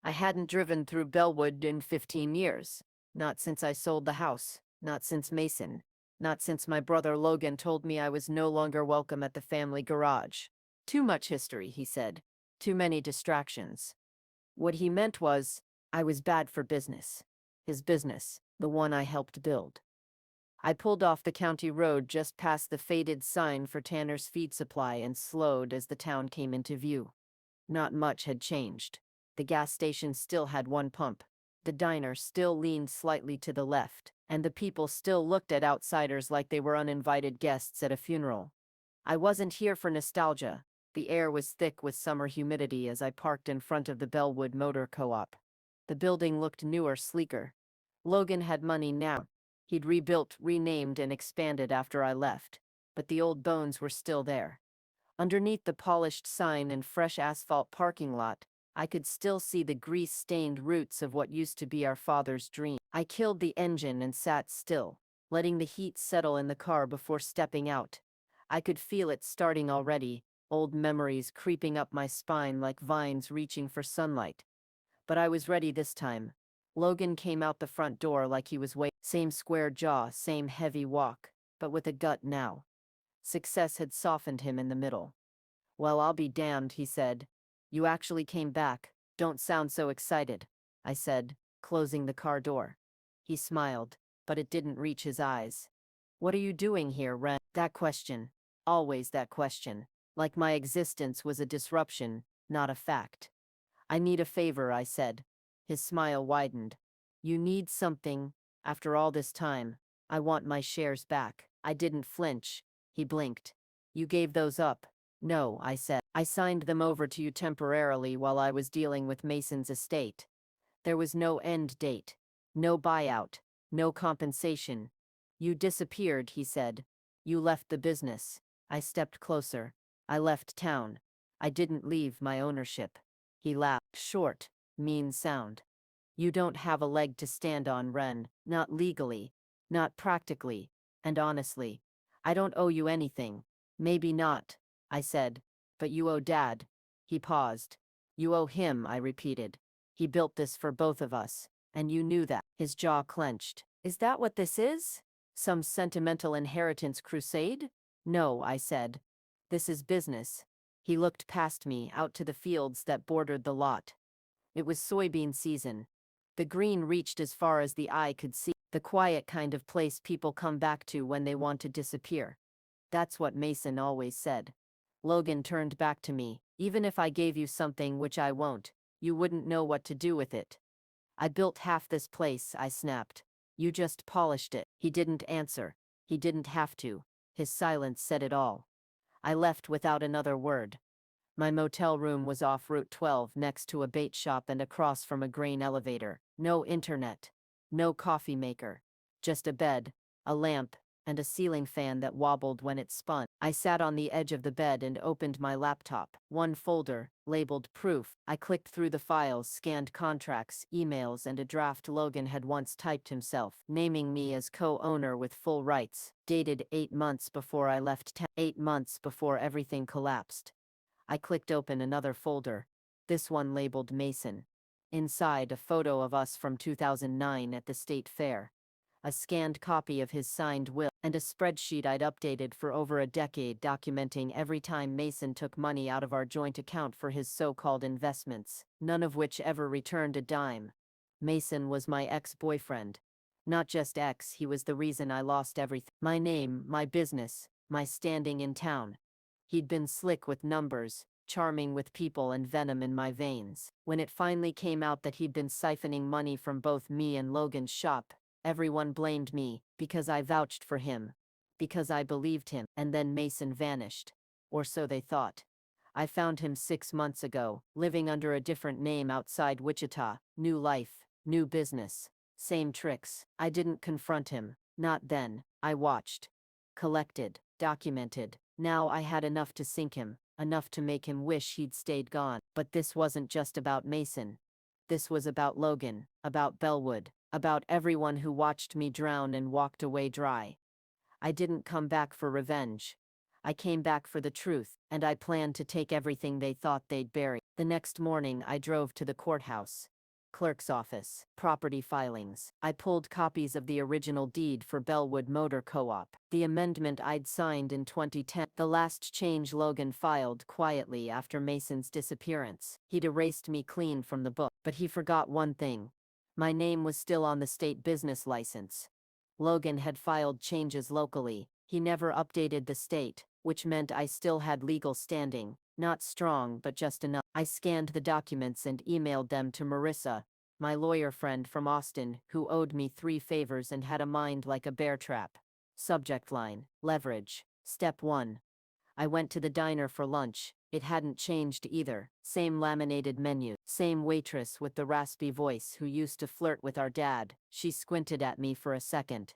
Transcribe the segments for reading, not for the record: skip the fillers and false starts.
I hadn't driven through Bellwood in 15 years. Not since I sold the house. Not since Mason. Not since my brother Logan told me I was no longer welcome at the family garage. Too much history, he said. Too many distractions. What he meant was, I was bad for business. His business, the one I helped build. I pulled off the county road just past the faded sign for Tanner's Feed Supply and slowed as the town came into view. Not much had changed. The gas station still had one pump. The diner still leaned slightly to the left, and the people still looked at outsiders like they were uninvited guests at a funeral. I wasn't here for nostalgia. The air was thick with summer humidity as I parked in front of the Bellwood Motor Co-op. The building looked newer, sleeker. Logan had money now. He'd rebuilt, renamed, and expanded after I left, but the old bones were still there. Underneath the polished sign and fresh asphalt parking lot, I could still see the grease-stained roots of what used to be our father's dream. I killed the engine and sat still, letting the heat settle in the car before stepping out. I could feel it starting already, old memories creeping up my spine like vines reaching for sunlight. But I was ready this time. Logan came out the front door like he was waiting. Same square jaw, same heavy walk, but with a gut now. Success had softened him in the middle. "Well, I'll be damned," he said. "You actually came back. Don't sound so excited," I said, closing the car door. He smiled, but it didn't reach his eyes. "What are you doing here, Ren?" That question. Always that question. Like my existence was a disruption, not a fact. "I need a favor," I said. His smile widened. "You need something? After all this time, I want my shares back." I didn't flinch. He blinked. "You gave those up?" "No," I said. "I signed them over to you temporarily while I was dealing with Mason's estate. There was no end date. No buyout. No compensation. You disappeared," he said. "You left the business." I stepped closer. "I left town. I didn't leave my ownership." He laughed. Short, mean sound. "You don't have a leg to stand on, Ren. Not legally. Not practically. And honestly, I don't owe you anything." "Maybe not," I said. "But you owe Dad." He paused. "You owe him," I repeated. "He built this for both of us, and you knew that." His jaw clenched. "Is that what this is? Some sentimental inheritance crusade?" "No," I said. "This is business." He looked past me, out to the fields that bordered the lot. It was soybean season. The green reached as far as the eye could see, the quiet kind of place people come back to when they want to disappear. That's what Mason always said. Logan turned back to me. "Even if I gave you something, which I won't, you wouldn't know what to do with it." "I built half this place," I snapped. "You just polished it." He didn't answer. He didn't have to. His silence said it all. I left without another word. My motel room was off Route 12 next to a bait shop and across from a grain elevator. No internet. No coffee maker. Just a bed, a lamp, and a ceiling fan that wobbled when it spun. I sat on the edge of the bed and opened my laptop. One folder, labeled Proof. I clicked through the files, scanned contracts, emails, and a draft Logan had once typed himself, naming me as co-owner with full rights, dated 8 months before I left town. 8 months before everything collapsed. I clicked open another folder, this one labeled Mason. Inside, a photo of us from 2009 at the state fair. A scanned copy of his signed will, and a spreadsheet I'd updated for over a decade documenting every time Mason took money out of our joint account for his so-called investments, none of which ever returned a dime. Mason was my ex-boyfriend. Not just ex, he was the reason I lost everything. My name, my business, my standing in town. He'd been slick with numbers, charming with people, and venom in my veins. When it finally came out that he'd been siphoning money from both me and Logan's shop, everyone blamed me, because I vouched for him. Because I believed him. And then Mason vanished. Or so they thought. I found him 6 months ago, living under a different name outside Wichita. New life, new business. Same tricks. I didn't confront him. Not then. I watched. Collected. Documented. Now I had enough to sink him, enough to make him wish he'd stayed gone. But this wasn't just about Mason. This was about Logan, about Bellwood, about everyone who watched me drown and walked away dry. I didn't come back for revenge. I came back for the truth, and I planned to take everything they thought they'd bury. The next morning I drove to the courthouse. Clerk's office. Property filings. I pulled copies of the original deed for Bellwood Motor Co-op. The amendment I'd signed in 2010. The last change Logan filed quietly after Mason's disappearance. He'd erased me clean from the book, but he forgot one thing. My name was still on the state business license. Logan had filed changes locally. He never updated the state, which meant I still had legal standing. Not strong, but just enough. I scanned the documents and emailed them to Marissa, my lawyer friend from Austin, who owed me 3 favors and had a mind like a bear trap. Subject line: leverage. Step 1. I went to the diner for lunch. It hadn't changed either. Same laminated menu. Same waitress with the raspy voice who used to flirt with our dad. She squinted at me for a second,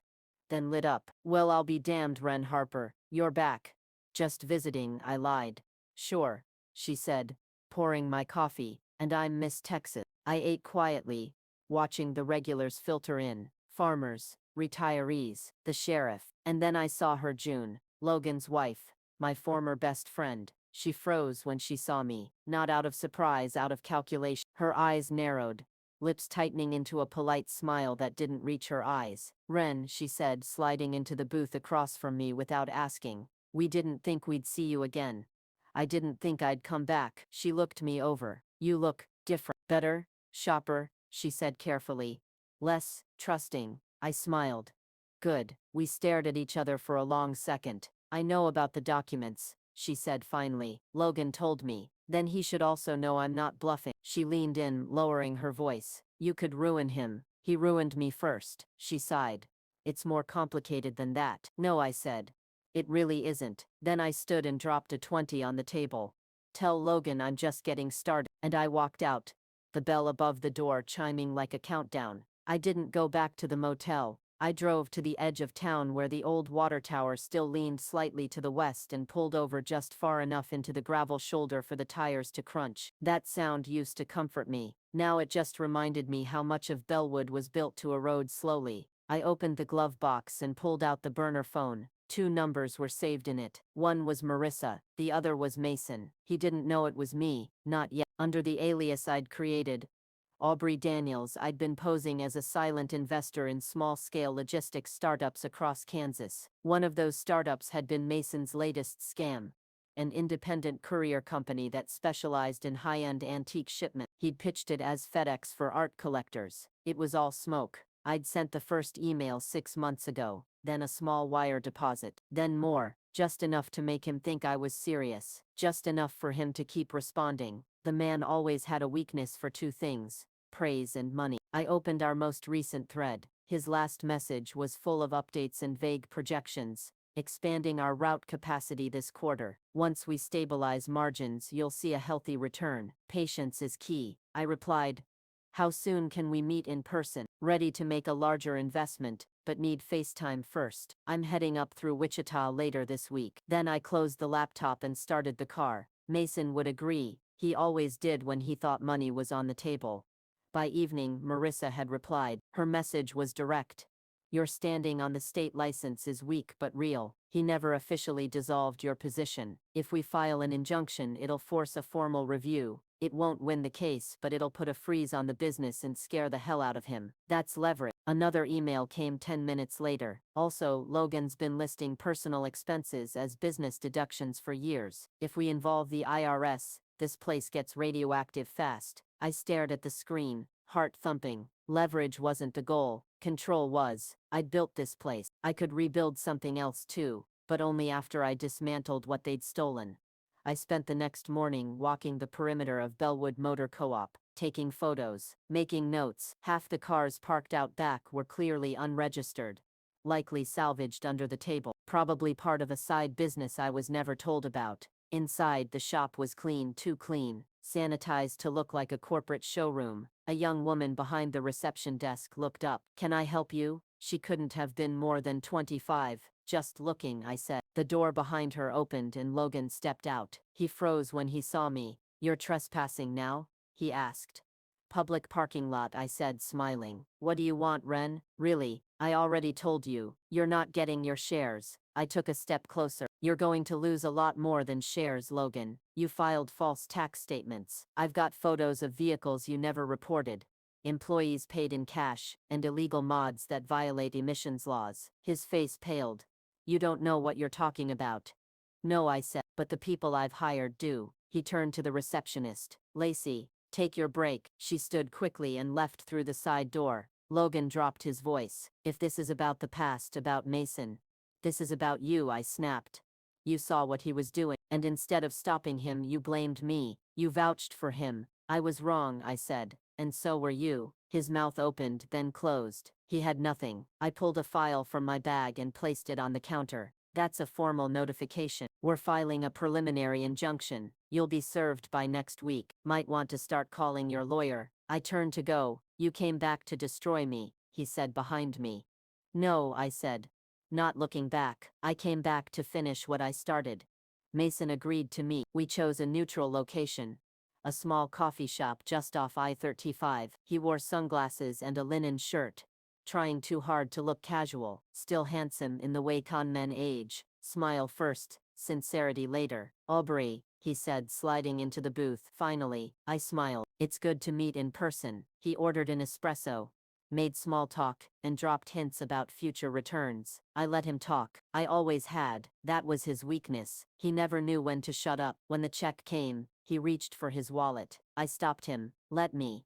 then lit up. "Well, I'll be damned, Wren Harper. You're back." "Just visiting," I lied. "Sure," she said, pouring my coffee, "and I'm Miss Texas." I ate quietly, watching the regulars filter in. Farmers, retirees, the sheriff. And then I saw her, June, Logan's wife, my former best friend. She froze when she saw me, not out of surprise, out of calculation. Her eyes narrowed, lips tightening into a polite smile that didn't reach her eyes. "Wren," she said, sliding into the booth across from me without asking. "We didn't think we'd see you again." "I didn't think I'd come back." She looked me over. "You look different." "Better, sharper," she said carefully. "Less trusting." I smiled. "Good." We stared at each other for a long second. "I know about the documents," she said finally. "Logan told me. Then he should also know I'm not bluffing." She leaned in, lowering her voice. "You could ruin him. He ruined me first." She sighed. "It's more complicated than that." "No," I said. "It really isn't." Then I stood and dropped a 20 on the table. "Tell Logan I'm just getting started." And I walked out, the bell above the door chiming like a countdown. I didn't go back to the motel. I drove to the edge of town where the old water tower still leaned slightly to the west and pulled over just far enough into the gravel shoulder for the tires to crunch. That sound used to comfort me. Now it just reminded me how much of Bellwood was built to erode slowly. I opened the glove box and pulled out the burner phone. 2 numbers were saved in it. One was Marissa, the other was Mason. He didn't know it was me, not yet. Under the alias I'd created, Aubrey Daniels, I'd been posing as a silent investor in small-scale logistics startups across Kansas. One of those startups had been Mason's latest scam, an independent courier company that specialized in high-end antique shipment. He'd pitched it as FedEx for art collectors. It was all smoke. I'd sent the first email 6 months ago, then a small wire deposit, then more, just enough to make him think I was serious, just enough for him to keep responding. The man always had a weakness for 2 things: praise and money. I opened our most recent thread. His last message was full of updates and vague projections. "Expanding our route capacity this quarter. Once we stabilize margins, you'll see a healthy return. Patience is key." I replied, "How soon can we meet in person?" "Ready to make a larger investment, but need FaceTime first. I'm heading up through Wichita later this week." Then I closed the laptop and started the car. Mason would agree. He always did when he thought money was on the table. By evening, Marissa had replied. Her message was direct. "Your standing on the state license is weak but real. He never officially dissolved your position. If we file an injunction, it'll force a formal review. It won't win the case, but it'll put a freeze on the business and scare the hell out of him. That's leverage." Another email came 10 minutes later. "Also, Logan's been listing personal expenses as business deductions for years. If we involve the IRS, this place gets radioactive fast." I stared at the screen, heart thumping. Leverage wasn't the goal, control was. I'd built this place. I could rebuild something else too, but only after I dismantled what they'd stolen. I spent the next morning walking the perimeter of Bellwood Motor Co-op, taking photos, making notes. Half the cars parked out back were clearly unregistered, likely salvaged under the table, probably part of a side business I was never told about. Inside, the shop was clean, too clean, sanitized to look like a corporate showroom. A young woman behind the reception desk looked up. "Can I help you?" She couldn't have been more than 25. "Just looking," I said. The door behind her opened and Logan stepped out. He froze when he saw me. "You're trespassing now?" he asked. "Public parking lot," I said, smiling. "What do you want, Wren?" "Really, I already told you. You're not getting your shares." I took a step closer. "You're going to lose a lot more than shares, Logan. You filed false tax statements. I've got photos of vehicles you never reported. employees paid in cash, and illegal mods that violate emissions laws. His face paled. You don't know what you're talking about. No, I said, but the people I've hired do. He turned to the receptionist. Lacey, take your break. She stood quickly and left through the side door. Logan dropped his voice. If this is about the past, about Mason, this is about you, I snapped. You saw what he was doing, and instead of stopping him, you blamed me. You vouched for him. I was wrong, I said. And so were you. His mouth opened, then closed. He had nothing. I pulled a file from my bag and placed it on the counter. That's a formal notification. We're filing a preliminary injunction. You'll be served by next week. Might want to start calling your lawyer. I turned to go. You came back to destroy me, he said behind me. No, I said. Not looking back. I came back to finish what I started. Mason agreed to meet. We chose a neutral location. A small coffee shop just off I-35. He wore sunglasses and a linen shirt. Trying too hard to look casual, still handsome in the way con men age. Smile first, sincerity later. Aubrey, he said, sliding into the booth. Finally, I smiled. It's good to meet in person. He ordered an espresso, made small talk, and dropped hints about future returns. I let him talk. I always had. That was his weakness. He never knew when to shut up. When the check came, he reached for his wallet. I stopped him. Let me.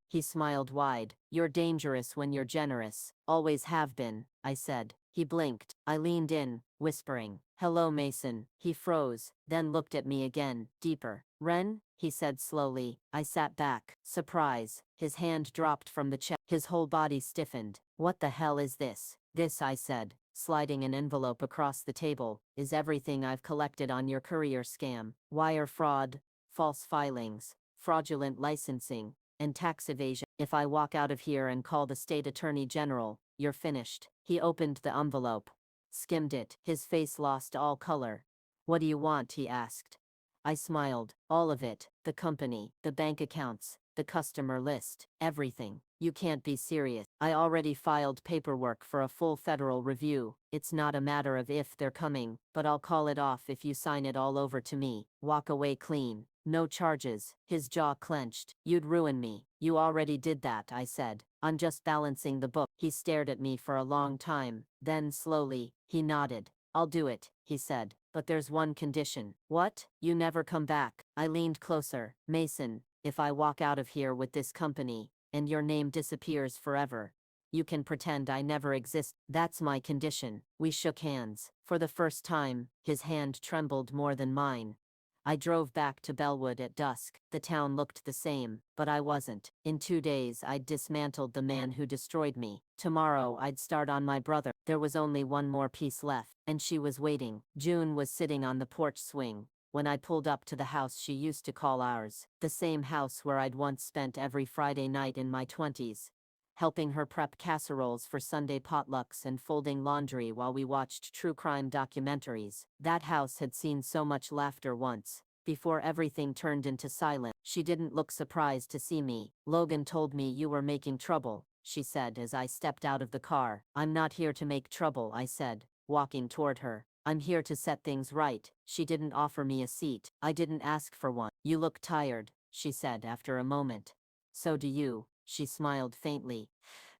He smiled wide. You're dangerous when you're generous. Always have been, I said. He blinked. I leaned in, whispering, "Hello, Mason." He froze, then looked at me again, deeper. "Ren?" he said slowly. I sat back. Surprise. His hand dropped from the check. His whole body stiffened. "What the hell is this?" "This," I said, sliding an envelope across the table, "is everything I've collected on your courier scam. Wire fraud, false filings, fraudulent licensing, and tax evasion. If I walk out of here and call the state attorney general, you're finished." He opened the envelope, skimmed it. His face lost all color. "What do you want?" he asked. I smiled. "All of it. The company, the bank accounts, the customer list, everything." "You can't be serious." "I already filed paperwork for a full federal review. It's not a matter of if they're coming, but I'll call it off if you sign it all over to me. Walk away clean. No charges." His jaw clenched. "You'd ruin me." "You already did that," I said. "I'm just balancing the book." He stared at me for a long time. Then slowly, he nodded. "I'll do it," he said. "But there's one condition." "What?" "You never come back." I leaned closer. "Mason, if I walk out of here with this company, and your name disappears forever, you can pretend I never exist. That's my condition." We shook hands. For the first time, his hand trembled more than mine. I drove back to Bellwood at dusk. The town looked the same, but I wasn't. In 2 days I'd dismantled the man who destroyed me. Tomorrow I'd start on my brother. There was only one more piece left, and she was waiting. June was sitting on the porch swing when I pulled up to the house she used to call ours, the same house where I'd once spent every Friday night in my 20s. Helping her prep casseroles for Sunday potlucks and folding laundry while we watched true crime documentaries. That house had seen so much laughter once, before everything turned into silence. She didn't look surprised to see me. "Logan told me you were making trouble," she said as I stepped out of the car. "I'm not here to make trouble," I said, walking toward her. "I'm here to set things right." She didn't offer me a seat. I didn't ask for one. "You look tired," she said after a moment. "So do you." She smiled faintly.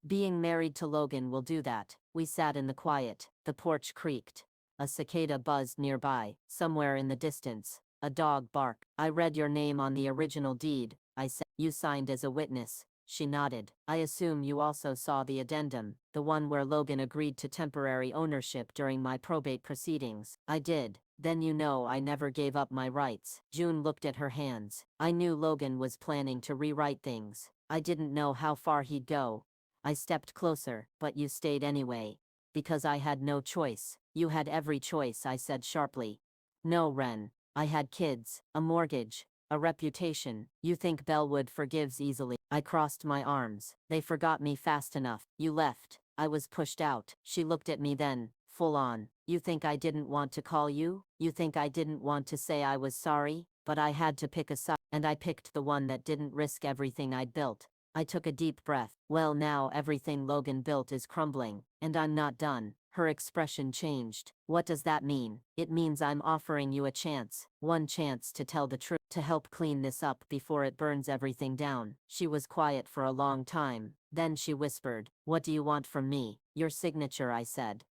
"Being married to Logan will do that." We sat in the quiet. The porch creaked. A cicada buzzed nearby. Somewhere in the distance, a dog barked. "I read your name on the original deed," I said. "You signed as a witness." She nodded. "I assume you also saw the addendum, the one where Logan agreed to temporary ownership during my probate proceedings." "I did." "Then you know I never gave up my rights." June looked at her hands. "I knew Logan was planning to rewrite things. I didn't know how far he'd go." I stepped closer. "But you stayed anyway." "Because I had no choice." "You had every choice," I said sharply. "No, Ren. I had kids, a mortgage, a reputation." "You think Bellwood forgives easily?" I crossed my arms. "They forgot me fast enough." "You left. I was pushed out." She looked at me then, full on. "You think I didn't want to call you? You think I didn't want to say I was sorry? But I had to pick a side, and I picked the one that didn't risk everything I'd built." I took a deep breath. Well, now everything Logan built is crumbling, and I'm not done. Her expression changed. What does that mean? It means I'm offering you a chance. One chance to tell the truth, to help clean this up before it burns everything down. She was quiet for a long time. Then she whispered, "What do you want from me?" "Your signature," I said.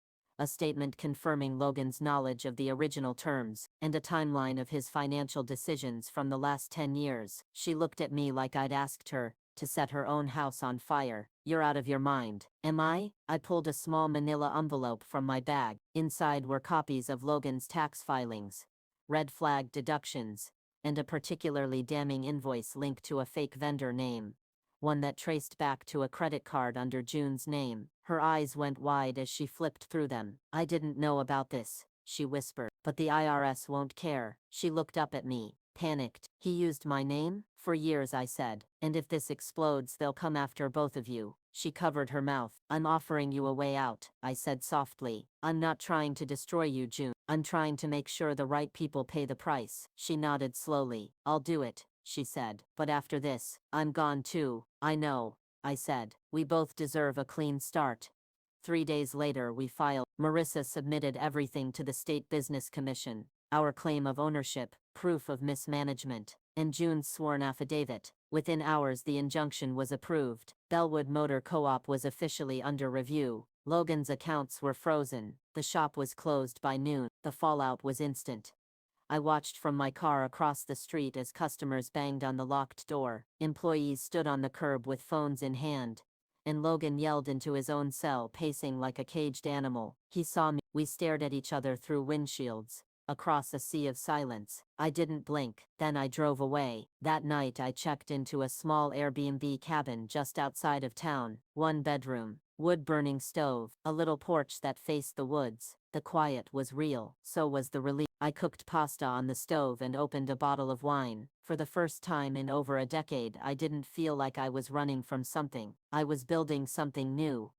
A statement confirming Logan's knowledge of the original terms, and a timeline of his financial decisions from the last 10 years. She looked at me like I'd asked her to set her own house on fire. "You're out of your mind." "Am I?" I pulled a small manila envelope from my bag. Inside were copies of Logan's tax filings, red flag deductions, and a particularly damning invoice linked to a fake vendor name, one that traced back to a credit card under June's name. Her eyes went wide as she flipped through them. "I didn't know about this," she whispered. "But the IRS won't care." She looked up at me, panicked. "He used my name?" "For years," I said. "And if this explodes, they'll come after both of you." She covered her mouth. "I'm offering you a way out," I said softly. "I'm not trying to destroy you, June. I'm trying to make sure the right people pay the price." She nodded slowly. "I'll do it," she said. "But after this, I'm gone too." "I know," I said. "We both deserve a clean start." 3 days later, we filed. Marissa submitted everything to the State Business Commission: our claim of ownership, proof of mismanagement, and June's sworn affidavit. Within hours, the injunction was approved. Bellwood Motor Co-op was officially under review. Logan's accounts were frozen. The shop was closed by noon. The fallout was instant. I watched from my car across the street as customers banged on the locked door. Employees stood on the curb with phones in hand, and Logan yelled into his own cell, pacing like a caged animal. He saw me. We stared at each other through windshields, across a sea of silence. I didn't blink. Then I drove away. That night I checked into a small Airbnb cabin just outside of town. 1 bedroom, wood-burning stove, a little porch that faced the woods. The quiet was real. So was the relief. I cooked pasta on the stove and opened a bottle of wine. For the first time in over a decade, I didn't feel like I was running from something. I was building something new.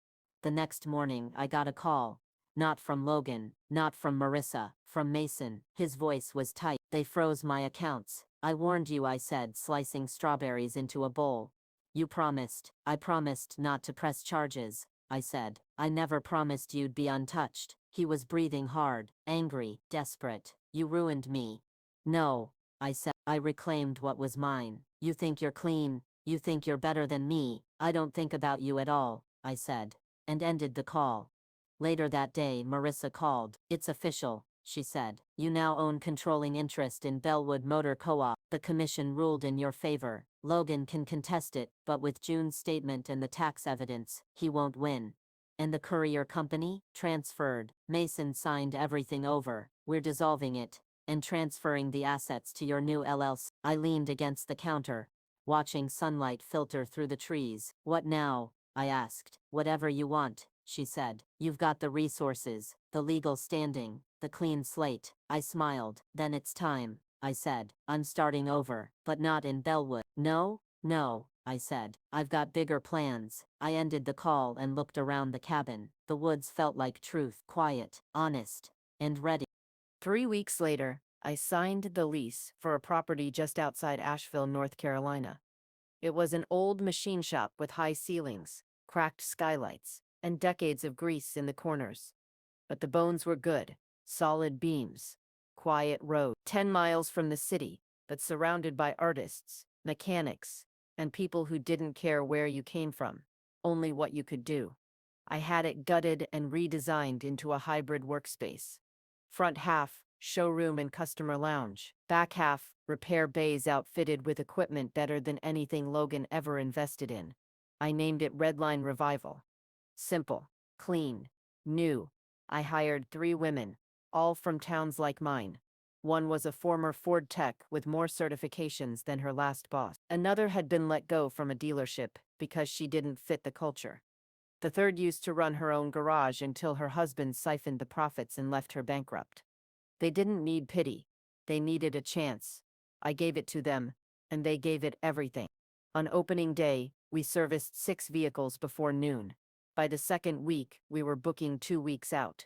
The next morning, I got a call. Not from Logan, not from Marissa, from Mason. His voice was tight. "They froze my accounts." "I warned you," I said, slicing strawberries into a bowl. "You promised." "I promised not to press charges," I said. "I never promised you'd be untouched." He was breathing hard, angry, desperate. "You ruined me." "No," I said. "I reclaimed what was mine." "You think you're clean. You think you're better than me." "I don't think about you at all," I said, and ended the call. Later that day, Marissa called. "It's official," she said. "You now own controlling interest in Bellwood Motor Co-op. The commission ruled in your favor. Logan can contest it, but with June's statement and the tax evidence, he won't win." "And the courier company?" "Transferred." Mason signed everything over. "We're dissolving it and transferring the assets to your new LLC." I leaned against the counter, watching sunlight filter through the trees. "What now?" I asked. "Whatever you want," she said. "You've got the resources, the legal standing, the clean slate." I smiled. "Then it's time," I said. "I'm starting over, but not in Bellwood." "No, no," I said. "I've got bigger plans." I ended the call and looked around the cabin. The woods felt like truth, quiet, honest, and ready. 3 weeks later, I signed the lease for a property just outside Asheville, North Carolina. It was an old machine shop with high ceilings, cracked skylights, and decades of grease in the corners. But the bones were good, solid beams, quiet road, 10 miles from the city, but surrounded by artists, mechanics, and people who didn't care where you came from, only what you could do. I had it gutted and redesigned into a hybrid workspace. Front half, showroom and customer lounge. Back half, repair bays outfitted with equipment better than anything Logan ever invested in. I named it Redline Revival. Simple, clean, new. I hired 3 women, all from towns like mine. One was a former Ford tech with more certifications than her last boss. Another had been let go from a dealership because she didn't fit the culture. The third used to run her own garage until her husband siphoned the profits and left her bankrupt. They didn't need pity. They needed a chance. I gave it to them, and they gave it everything. On opening day, we serviced 6 vehicles before noon. By the second week, we were booking 2 weeks out.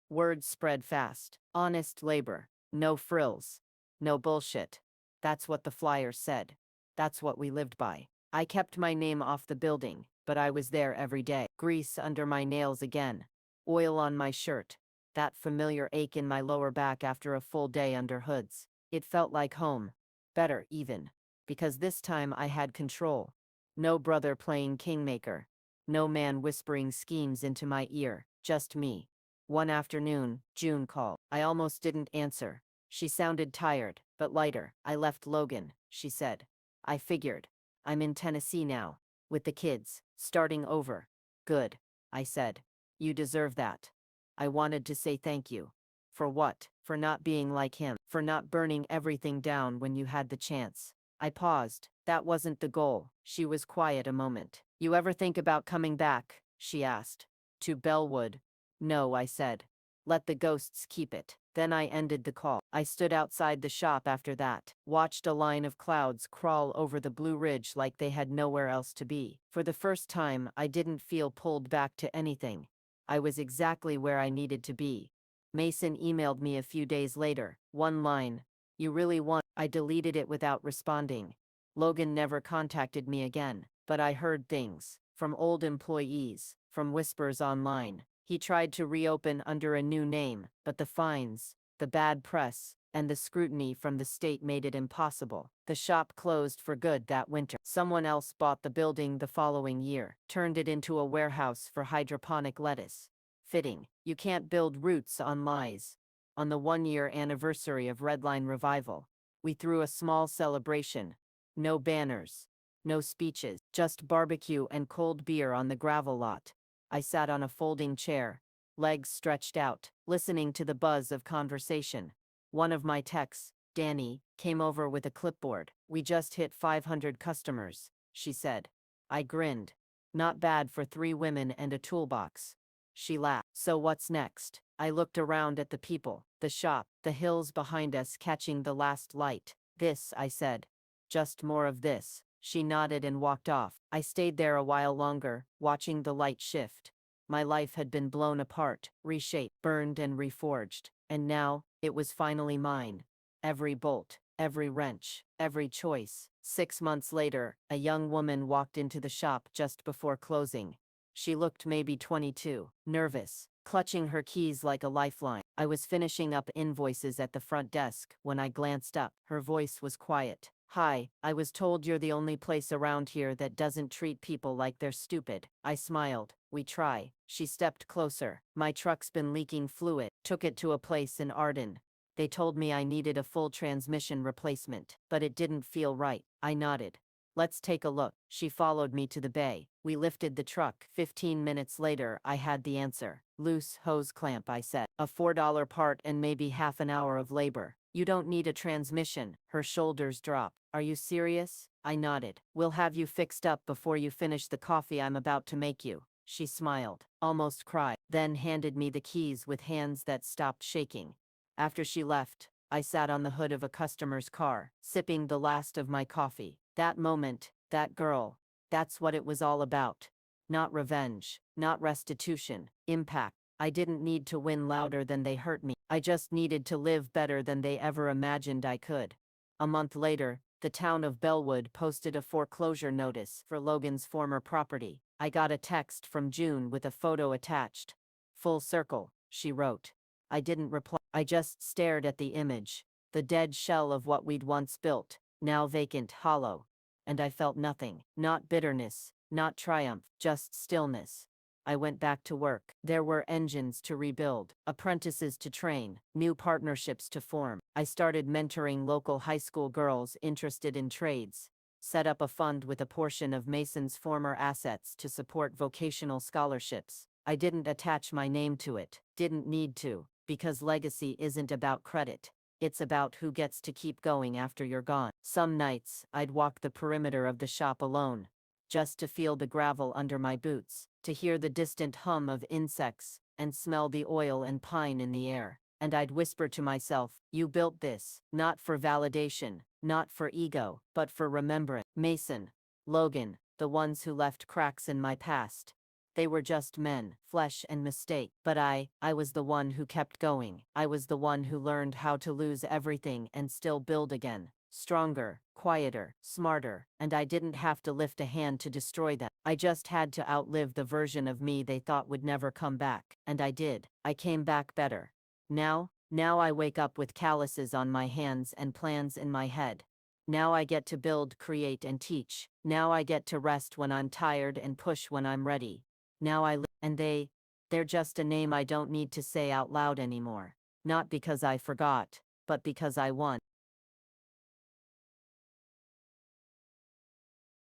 Word spread fast. Honest labor. No frills. No bullshit. That's what the flyers said. That's what we lived by. I kept my name off the building, but I was there every day. Grease under my nails again. Oil on my shirt. That familiar ache in my lower back after a full day under hoods. It felt like home. Better, even. Because this time I had control. No brother playing kingmaker. No man whispering schemes into my ear. Just me. One afternoon, June called. I almost didn't answer. She sounded tired, but lighter. I left Logan, she said. I figured. I'm in Tennessee now. With the kids. Starting over. Good. I said. You deserve that. I wanted to say thank you. For what? For not being like him. For not burning everything down when you had the chance. I paused. That wasn't the goal. She was quiet a moment. You ever think about coming back? She asked. To Bellwood? No, I said. Let the ghosts keep it. Then I ended the call. I stood outside the shop after that, watched a line of clouds crawl over the Blue Ridge like they had nowhere else to be. For the first time, I didn't feel pulled back to anything. I was exactly where I needed to be. Mason emailed me a few days later. One line. You really want? I deleted it without responding. Logan never contacted me again, but I heard things. From old employees, from whispers online. He tried to reopen under a new name, but the fines, the bad press, and the scrutiny from the state made it impossible. The shop closed for good that winter. Someone else bought the building the following year, turned it into a warehouse for hydroponic lettuce. Fitting. You can't build roots on lies. On the one-year anniversary of Redline Revival, we threw a small celebration. No banners. No speeches. Just barbecue and cold beer on the gravel lot. I sat on a folding chair, legs stretched out, listening to the buzz of conversation. One of my techs, Danny, came over with a clipboard. We just hit 500 customers, she said. I grinned. Not bad for 3 women and a toolbox. She laughed. So what's next? I looked around at the people, the shop, the hills behind us catching the last light. This, I said. Just more of this. She nodded and walked off. I stayed there a while longer, watching the light shift. My life had been blown apart, reshaped, burned and reforged, and now, it was finally mine. Every bolt, every wrench, every choice. 6 months later, a young woman walked into the shop just before closing. She looked maybe 22, nervous, clutching her keys like a lifeline. I was finishing up invoices at the front desk when I glanced up. Her voice was quiet. Hi, I was told you're the only place around here that doesn't treat people like they're stupid. I smiled. We try. She stepped closer. My truck's been leaking fluid. Took it to a place in Arden. They told me I needed a full transmission replacement, but it didn't feel right. I nodded. Let's take a look. She followed me to the bay. We lifted the truck. 15 minutes later, I had the answer. Loose hose clamp, I said. A $4 part and maybe half an hour of labor. You don't need a transmission. Her shoulders dropped. Are you serious? I nodded. We'll have you fixed up before you finish the coffee I'm about to make you. She smiled, almost cried, then handed me the keys with hands that stopped shaking. After she left, I sat on the hood of a customer's car, sipping the last of my coffee. That moment, that girl, that's what it was all about. Not revenge, not restitution, impact. I didn't need to win louder than they hurt me. I just needed to live better than they ever imagined I could. A month later, the town of Bellwood posted a foreclosure notice for Logan's former property. I got a text from June with a photo attached. Full circle, she wrote. I didn't reply. I just stared at the image, the dead shell of what we'd once built, now vacant, hollow. And I felt nothing, not bitterness, not triumph, just stillness. I went back to work. There were engines to rebuild, apprentices to train, new partnerships to form. I started mentoring local high school girls interested in trades, set up a fund with a portion of Mason's former assets to support vocational scholarships. I didn't attach my name to it, didn't need to, because legacy isn't about credit. It's about who gets to keep going after you're gone. Some nights, I'd walk the perimeter of the shop alone, just to feel the gravel under my boots, to hear the distant hum of insects, and smell the oil and pine in the air. And I'd whisper to myself, you built this, not for validation, not for ego, but for remembrance. Mason, Logan, the ones who left cracks in my past. They were just men, flesh and mistake. But I was the one who kept going. I was the one who learned how to lose everything and still build again. stronger, quieter, smarter, and I didn't have to lift a hand to destroy them. I just had to outlive the version of me they thought would never come back, and I did. I came back better. Now I wake up with calluses on my hands and plans in my head. Now I get to build, create, and teach. Now I get to rest when I'm tired and push when I'm ready. Now and they're just a name I don't need to say out loud anymore. Not because I forgot, but because I won.